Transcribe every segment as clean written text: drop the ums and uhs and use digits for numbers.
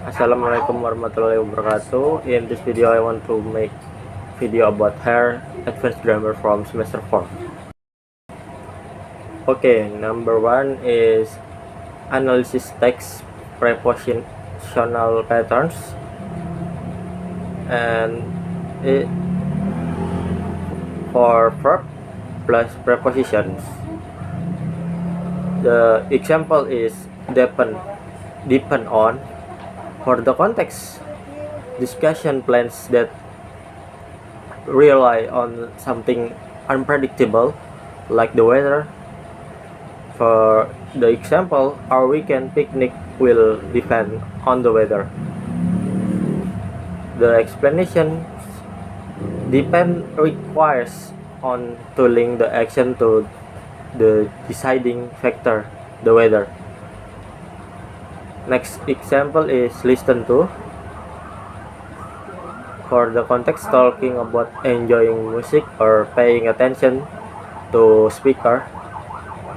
Assalamualaikum warahmatullahi wabarakatuh. In this video I want to make video about hair advanced grammar from semester 4. Okay, number 1 is analysis text prepositional patterns, and it for verb plus prepositions. The example is depend on. For the context, discussion plans that rely on something unpredictable, like the weather. For the example, our weekend picnic will depend on the weather. The explanation depend requires on to link the action to the deciding factor, the weather. Next example is listen to. For the context, talking about enjoying music or paying attention to speaker.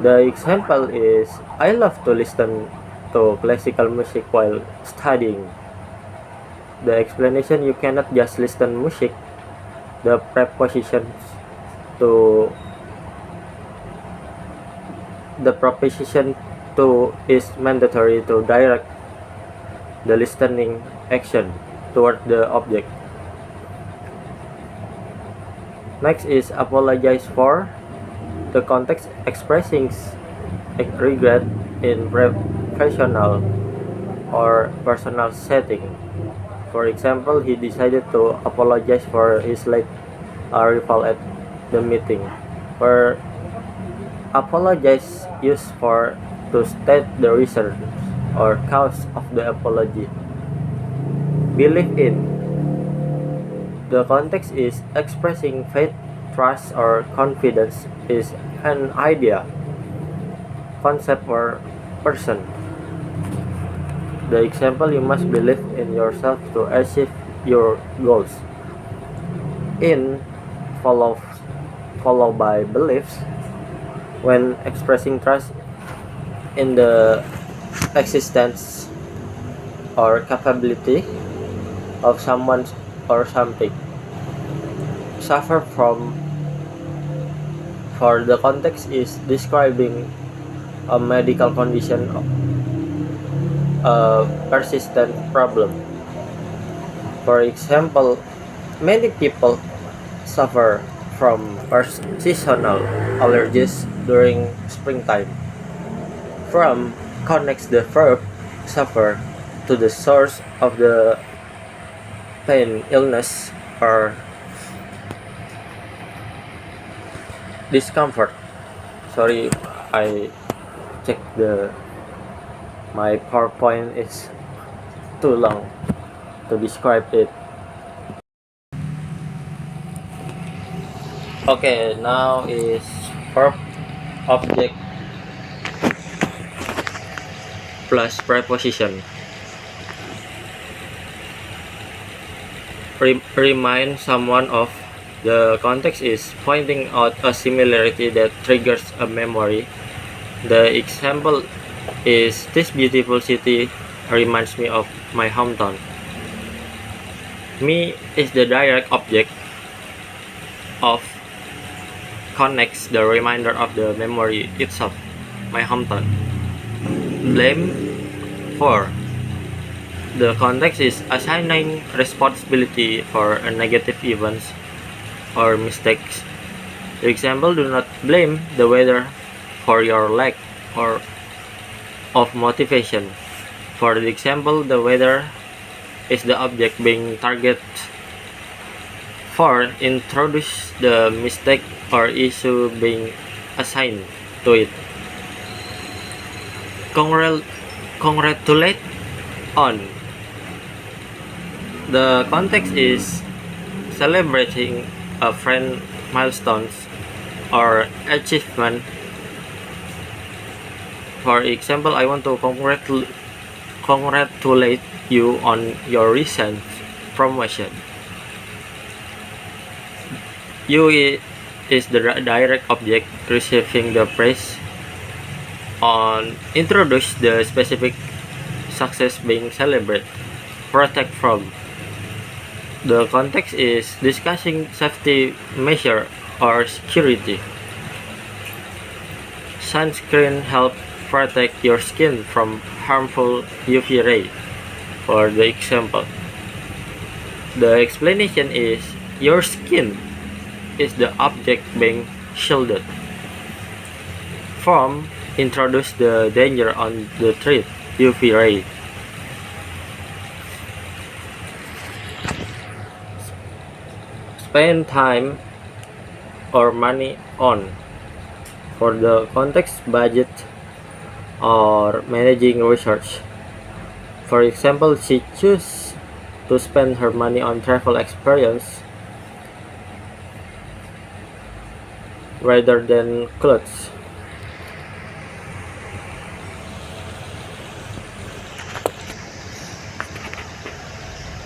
The example is I love to listen to classical music while studying. The explanation, you cannot just listen music. The prepositions to the proposition to is mandatory to direct the listening action toward the object. Next is apologize for. The context expressing regret in professional or personal setting. For example, he decided to apologize for his late arrival at the meeting. For apologize used for to state the reason or cause of the apology. Believe in. The context is expressing faith, trust, or confidence is an idea, concept, or person. The example, you must believe in yourself to achieve your goals. In followed by beliefs. When expressing trust in the existence or capability of someone or something. Suffer from. For the context is describing a medical condition, a persistent problem. For example, many people suffer from seasonal allergies during springtime. From connects the verb suffer to the source of the pain, illness, or discomfort. Sorry, I checked my PowerPoint is too long to describe it. Okay, now is verb object plus preposition. Remind someone of. The context is pointing out a similarity that triggers a memory. The example is this beautiful city reminds me of my hometown. Me is the direct object of connects the reminder of the memory itself, my hometown. Blame for. The context is assigning responsibility for a negative events or mistakes. The example, do not blame the weather for your lack or of motivation. For the example, the weather is the object being targeted. For introduce the mistake or issue being assigned to it. Congratulate on. The context is celebrating a friend milestones or achievement. For example, I want to congratulate you on your recent promotion. You is the direct object receiving the praise on introduce the specific success being celebrated. protect from. The context is discussing safety measure or security. Sunscreen help protect your skin from harmful UV ray, for the example. The explanation is your skin is the object being shielded from introduce the danger on the treat UV ray. Spend time or money on, for the context, budget or managing research. For example, she chose to spend her money on travel experience rather than clothes.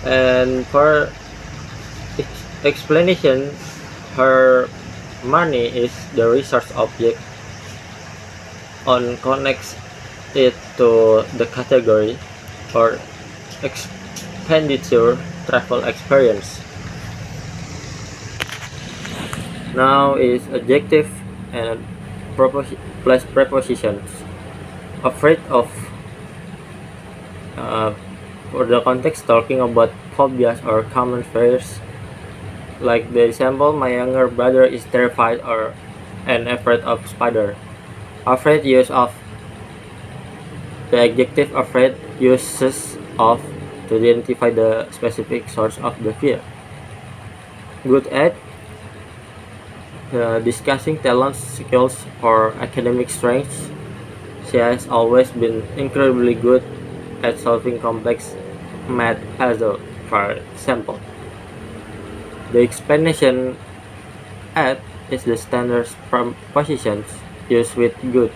And for explanation, her money is the research object on connects it to the category or expenditure travel experience. Now is adjective and plus prepositions. Afraid of, for the context, talking about phobias or common fears. Like the example, my younger brother is terrified or and afraid of spider. Afraid use of, the adjective afraid uses of to identify the specific source of the fear. Good at, discussing talents, skills, or academic strengths. She has always been incredibly good at solving complex math puzzles, for example. The explanation at is the standard prepositions used with good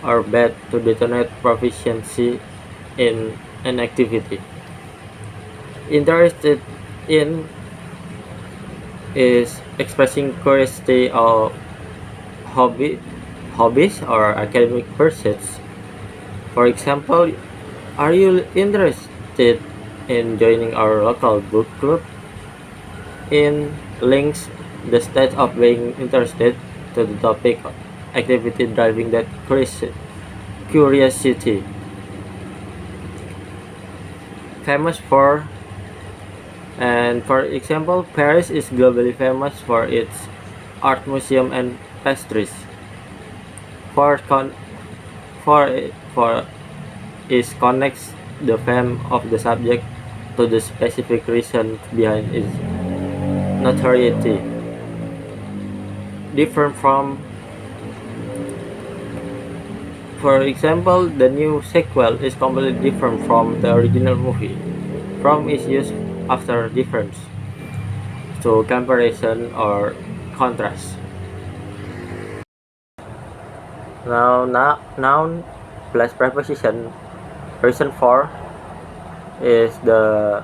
or bad to denote proficiency in an activity. Interested in is expressing curiosity of hobbies or academic pursuits. For example, are you interested in joining our local book club? In links, the state of being interested to the topic activity driving that curiosity. Famous for, and for example, Paris is globally famous for its art museum and pastries. For for is connects the fame of the subject to the specific reason behind its notoriety. Different from, for example, the new sequel is completely different from the original movie. From is used after difference, so comparison or contrast. Now, noun plus preposition. Reason for is the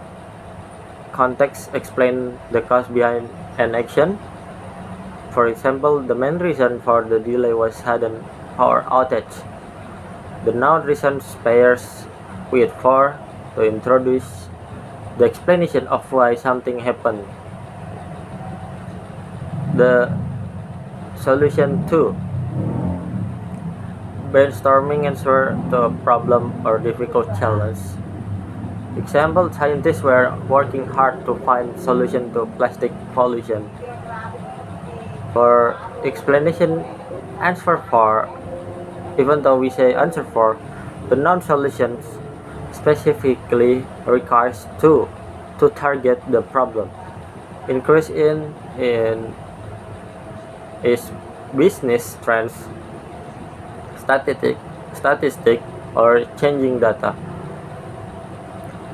context explain the cause behind an action. For example, the main reason for the delay was sudden power outage. The noun reason pairs with for to introduce the explanation of why something happened. The solution to, brainstorming answer to a problem or difficult challenge. Example, scientists were working hard to find solution to plastic pollution. For explanation, answer for, even though we say answer for, the noun solutions specifically requires to target the problem. Increase in is business trends, statistic or changing data.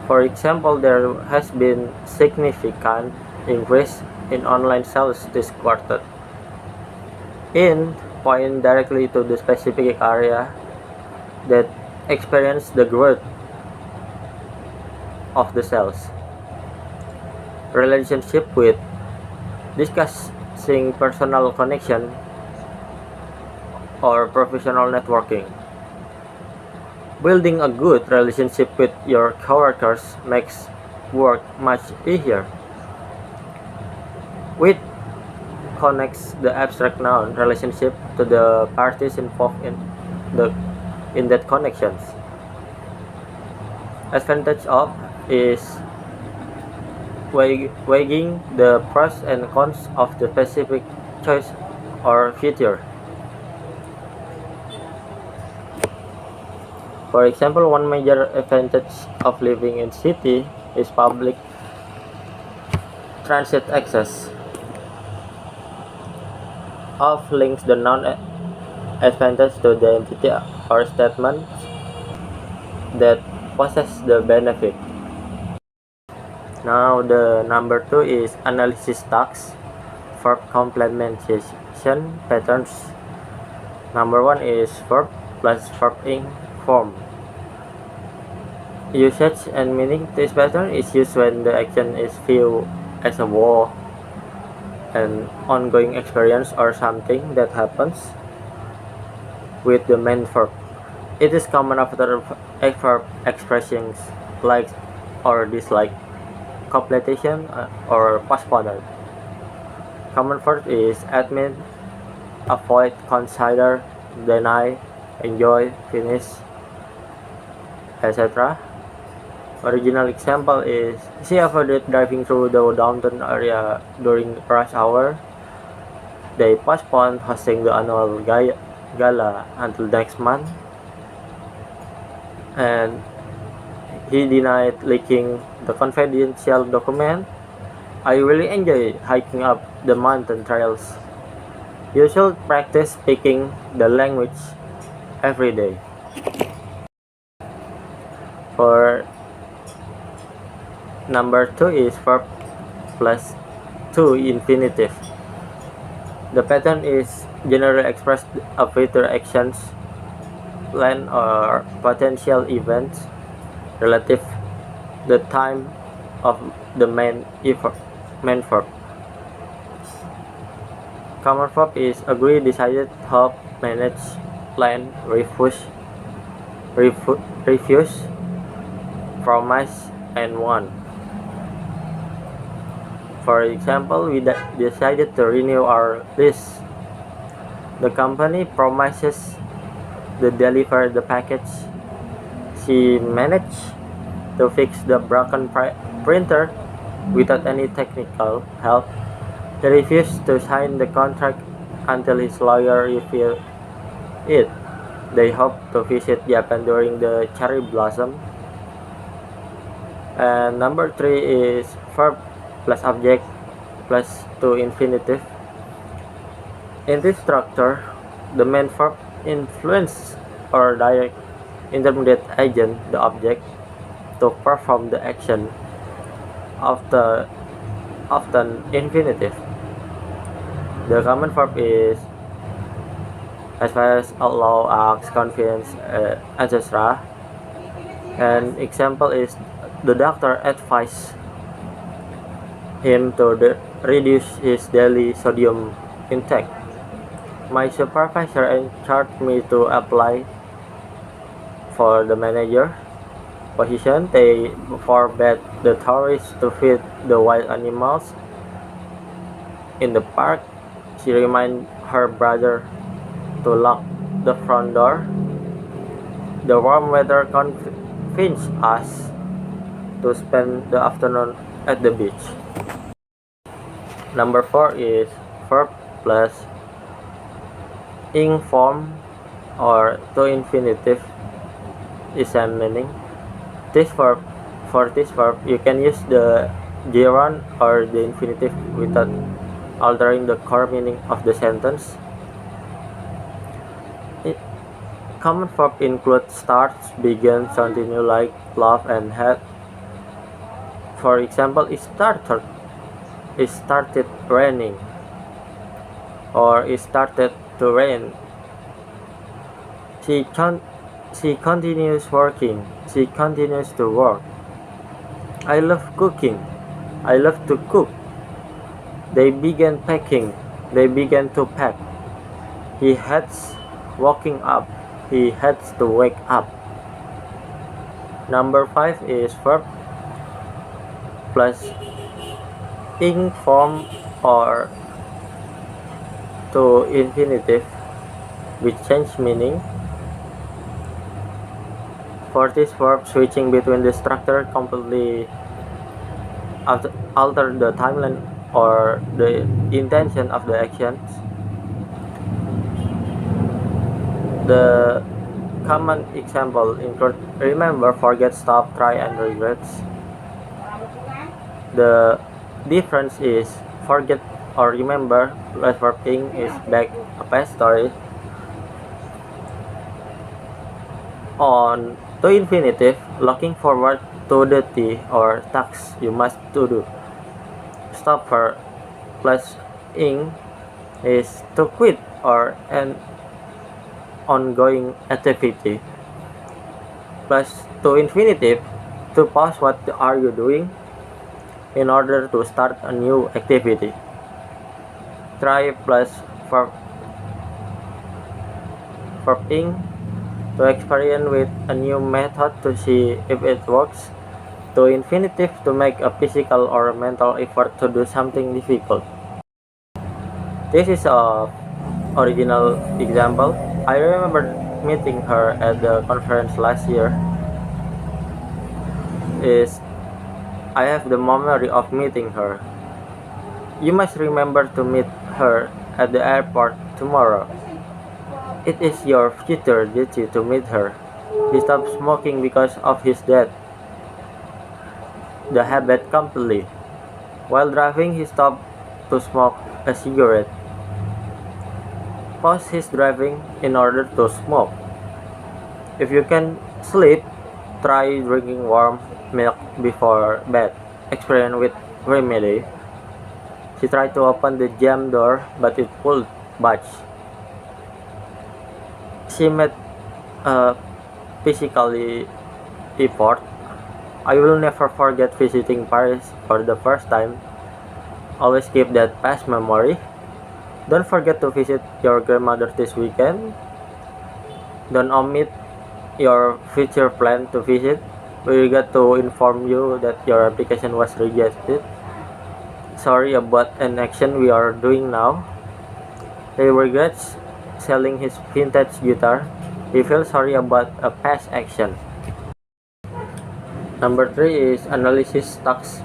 For example, there has been significant increase in online sales this quarter. In point directly to the specific area that experienced the growth of the sales. Relationship with, discussing personal connection or professional networking. Building a good relationship with your coworkers makes work much easier. With connects the abstract noun relationship to the parties involved the in that connections. Advantage of is weighing the pros and cons of the specific choice or feature. For example, one major advantage of living in city is public transit access. Of links the non-advantage to the entity or statements that possess the benefit. Now the number 2 is analysis tasks verb complementation patterns. Number 1 is verb plus verb in form. Usage and meaning. This pattern is used when the action is viewed as a whole, an ongoing experience or something that happens with the main verb. It is common after a verb expressions like or dislike, completion or postponement. Common verb is admit, avoid, consider, deny, enjoy, finish, etc. Original example is she avoided driving through the downtown area during rush hour. They postponed hosting the annual gala until next month. And he denied leaking the confidential document. I really enjoy hiking up the mountain trails. You should practice speaking the language every day. For number 2 is verb plus 2 infinitive. The pattern is generally expressed of future actions, plan or potential events relative the time of the main verb. Common verb is agree, decided, hope, manage, plan, refuse, promise, and want. For example, we decided to renew our lease. The company promises to deliver the package. She managed to fix the broken printer without any technical help. He refused to sign the contract until his lawyer reviewed it. They hope to visit Japan during the cherry blossom. And number 3 is verb plus object plus 2 infinitive. In this structure, the main verb influences or direct intermediate agent, the object, to perform the action of the often infinitive. The common verb is advise, allow, ask, convince, etc. An example is the doctor advised him to reduce his daily sodium intake. My supervisor encouraged me to apply for the manager position. They forbade the tourists to feed the wild animals in the park. She reminded her brother to lock the front door. The warm weather convinced us to spend the afternoon at the beach. Number 4 is verb plus ing form or to infinitive is same meaning. For this verb, you can use the gerund or the infinitive without altering the core meaning of the sentence. Common verb include starts, begin, continue, like, love, and had. For example, it started raining, or it started to rain. She continues working. She continues to work. I love cooking. I love to cook. They began packing. They began to pack. He hates waking up. He hates to wake up. Number 5 is verb plus ing form or to infinitive which change meaning. For this verb, switching between the structure completely alter the timeline or the intention of the actions. The common example include remember, forget, stop, try, and regrets. The difference is forget or remember plus verb ing is back a past story. On to infinitive, looking forward to the duty or task you must to do. Stop verb plus ing is to quit or an ongoing activity. Plus to infinitive, to pause what are you doing in order to start a new activity. Try plus verb ing to experiment with a new method to see if it works. To infinitive, to make a physical or mental effort to do something difficult. This is a original example. I remember meeting her at the conference last year. I have the memory of meeting her. You must remember to meet her at the airport tomorrow. It is your future duty to meet her. He stopped smoking because of his death. The habit completely. While driving, he stopped to smoke a cigarette. Pause his driving in order to smoke. If you can sleep, try drinking warm milk before bed. Experiment with remedy. She tried to open the jam door, but it would budge. She made a physically effort. I will never forget visiting Paris for the first time. Always keep that past memory. Don't forget to visit your grandmother this weekend. Don't omit your future plan to visit. We regret to inform you that your application was rejected. Sorry about an action we are doing now. He regrets selling his vintage guitar. He feels sorry about a past action. Number 3 is analysis tasks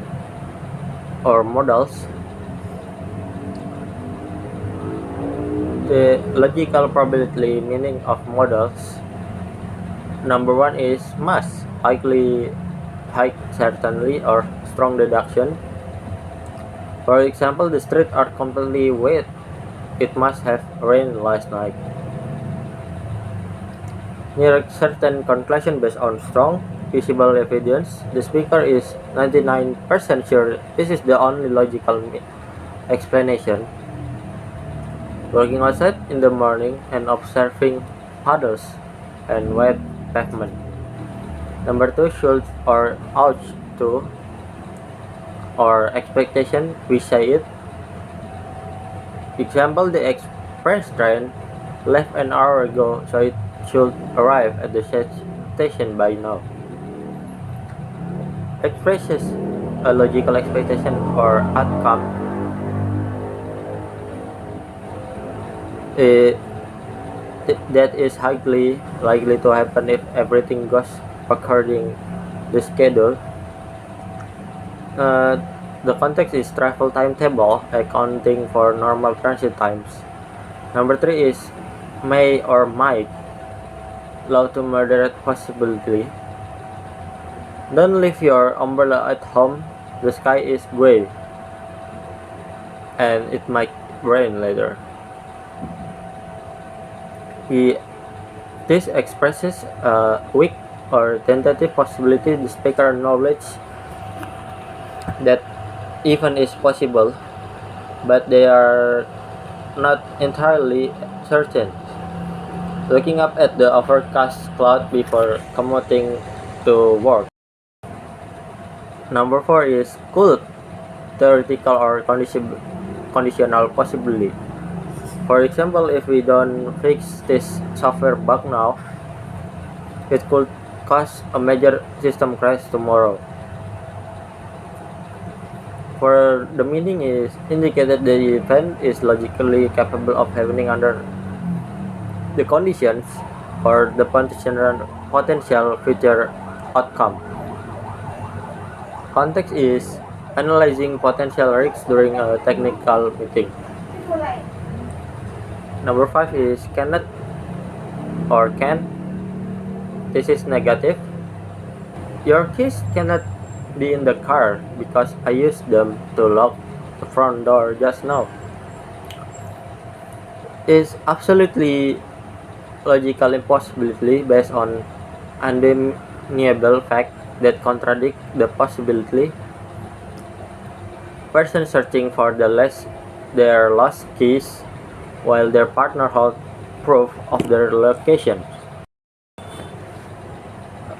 or models. The logical probability meaning of models. Number 1 is must, likely, high certainly, or strong deduction. For example, the streets are completely wet. It must have rained last night. Near a certain conclusion based on strong, visible evidence. The speaker is 99% sure this is the only logical explanation. Walking outside in the morning and observing puddles and wet pavement. Number 2, should or ought to, or expectation, we say it. Example, the express train left an hour ago, so it should arrive at the station by now. Expresses a logical expectation or outcome. That is highly likely to happen if everything goes according the schedule. The context is travel timetable, accounting for normal transit times. Number 3 is may or might, low to moderate possibility. Don't leave your umbrella at home. The sky is gray, and it might rain later. This expresses a weak or tentative possibility. The speaker knowledge that even is possible, but they are not entirely certain. Looking up at the overcast cloud before commuting to work. Number 4 is could, theoretical or conditional possibility. For example, if we don't fix this software bug now, it could cause a major system crash tomorrow. For the meaning is indicated the event is logically capable of happening under the conditions or the potential future outcome. Context is analyzing potential risks during a technical meeting. Number 5 is cannot or can. This is negative. Your keys cannot be in the car because I used them to lock the front door just now. Is absolutely logical impossibility based on undeniable fact that contradict the possibility. Person searching for their lost keys while their partner holds proof of their location.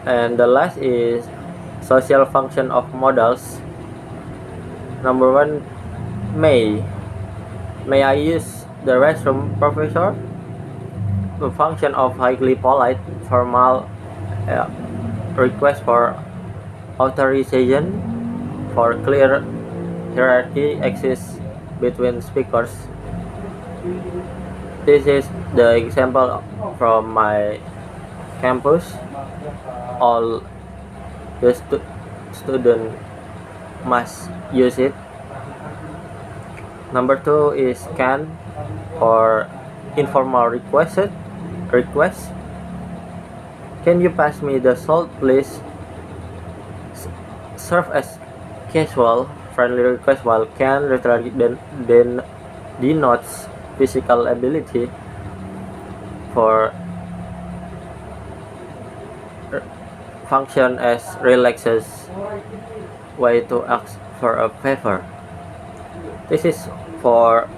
And the last is social function of modals. Number 1, may. May I use the restroom, professor? The function of highly polite, formal request for authorization for clear hierarchy exists between speakers. This is the example from my campus. All the student must use it. Number 2 is can or informal request. Can you pass me the salt, please? Serve as casual, friendly request, while can literally then denotes physical ability. For function as relaxes way to ask for a favor. This is for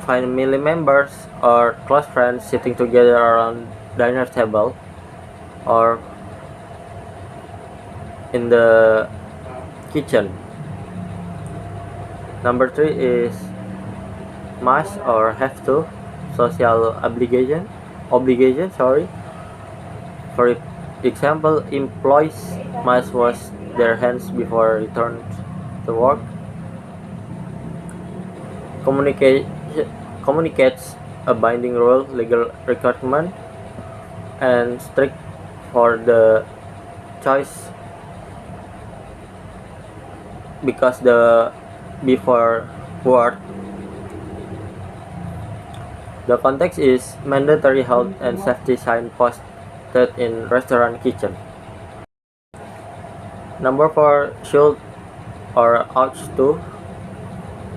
family members or close friends sitting together around dinner table or in the kitchen. Number 3 is must or have to, social obligation, sorry. For example, employees must wash their hands before return to work. Communicates a binding rule, legal requirement, and strict for the choice because the before word. The context is mandatory health and safety sign posted in restaurant kitchen. Number 4, should or ought to.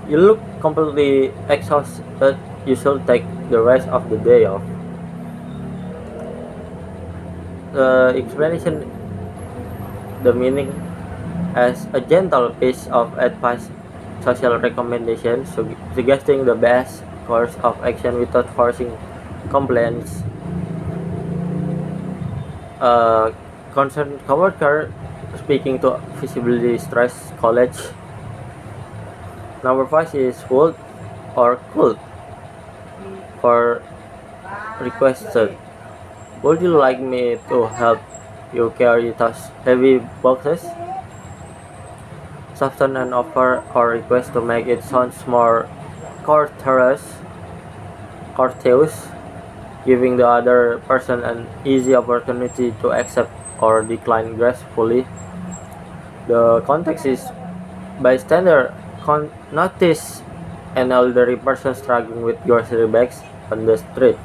You look completely exhausted. You should take the rest of the day off. The explanation, the meaning as a gentle piece of advice, social recommendation, suggesting the best course of action without forcing compliance. A concerned coworker speaking to visibly stressed colleague. Number 5 is would or could. For requested, would you like me to help you carry those heavy boxes? Soften an offer or request to make it sound more courteous, giving the other person an easy opportunity to accept or decline gracefully. The context is bystander notice an elderly person struggling with grocery bags on the street.